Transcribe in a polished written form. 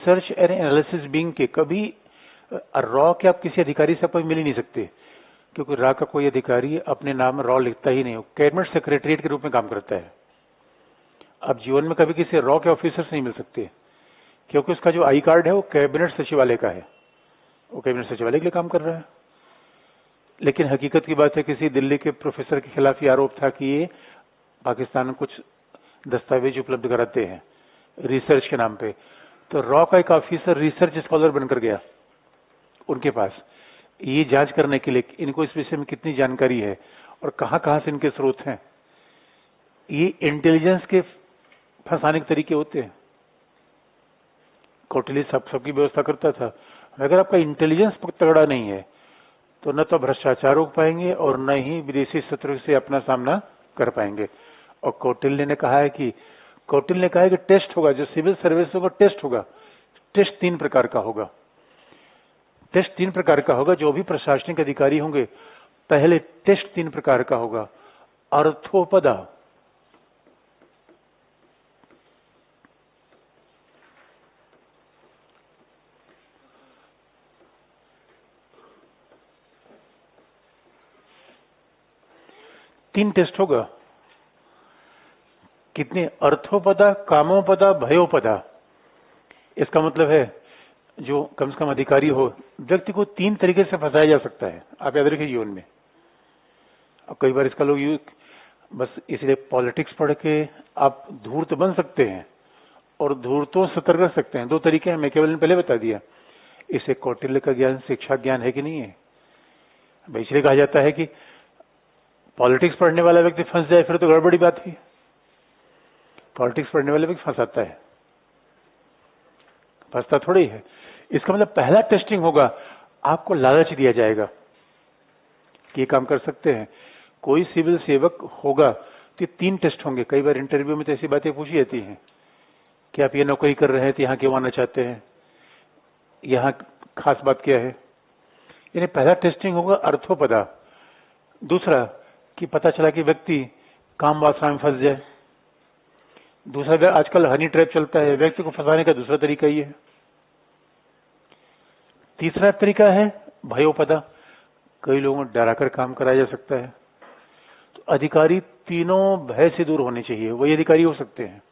Search and analysis being के कभी raw के आप किसी अधिकारी से कभी मिल ही नहीं सकते, क्योंकि रॉ का कोई अधिकारी अपने नाम में रॉ लिखता ही नहीं, वो कैबिनेट सेक्रेटरीट के रूप में काम करता है। आप जीवन में कभी किसी रॉ के ऑफिसर से नहीं मिल सकते, क्योंकि उसका जो आई कार्ड है वो कैबिनेट सचिवालय का है, वो कैबिनेट सचिवालय के लिए काम कर रहा है। लेकिन हकीकत की बात है, किसी दिल्ली के प्रोफेसर के खिलाफ ये आरोप था कि ये पाकिस्तान में कुछ दस्तावेज उपलब्ध कराते हैं रिसर्च के नाम पे, तो रॉ का एक ऑफिसर रिसर्च स्कॉलर बनकर गया उनके पास, ये जांच करने के लिए इनको इस विषय में कितनी जानकारी है और कहां से इनके स्रोत हैं। ये इंटेलिजेंस के फंसाने के तरीके होते हैं। कौटिल्य सबकी व्यवस्था करता था। अगर आपका इंटेलिजेंस तगड़ा नहीं है तो न तो भ्रष्टाचार रोक पाएंगे और न ही विदेशी शत्रु से अपना सामना कर पाएंगे। और कौटिल्य ने कहा है कि टेस्ट होगा, जो सिविल सर्विस होगा टेस्ट होगा। टेस्ट 3 प्रकार का होगा। टेस्ट 3 प्रकार का होगा। जो भी प्रशासनिक अधिकारी होंगे, पहले टेस्ट 3 प्रकार का होगा। अर्थोपदा, तीन टेस्ट होगा। कितने? अर्थोपदा, कामोपदा, भयोपदा। इसका मतलब है जो कम से कम अधिकारी हो, व्यक्ति को 3 तरीके से फंसाया जा सकता है। आप याद रखिए जीवन में। अब कई बार इसका लोग बस इसलिए पॉलिटिक्स पढ़ के आप धूर्त बन सकते हैं और धूर्तों से सतर्क कर सकते हैं। 2 तरीके हैं, मैं केवल ने पहले बता दिया। इसे कौटिल्य का ज्ञान शिक्षा ज्ञान है कि नहीं है। इसलिए कहा जाता है कि पॉलिटिक्स पढ़ने वाला व्यक्ति फंस जाए फिर तो गड़बड़ी बात है। पॉलिटिक्स पढ़ने वाले व्यक्ति फंसाता है, फंसता थोड़ी है। इसका मतलब पहला टेस्टिंग होगा, आपको लालच दिया जाएगा कि ये काम कर सकते हैं। कोई सिविल सेवक होगा तो 3 टेस्ट होंगे। कई बार इंटरव्यू में तो ऐसी बातें पूछी जाती हैं कि आप ये नौकरी कर रहे हैं तो यहाँ क्यों आना चाहते हैं, यहाँ खास बात क्या है। यानी पहला टेस्टिंग होगा अर्थोपदा। दूसरा कि पता चला कि व्यक्ति काम वासना में फंस जाए। दूसरा, आजकल हनी ट्रैप चलता है, व्यक्ति को फंसाने का दूसरा तरीका ये है। तीसरा तरीका है भयोपदा। कई लोगों को डराकर काम कराया जा सकता है। तो अधिकारी तीनों भय से दूर होने चाहिए, वही अधिकारी हो सकते हैं।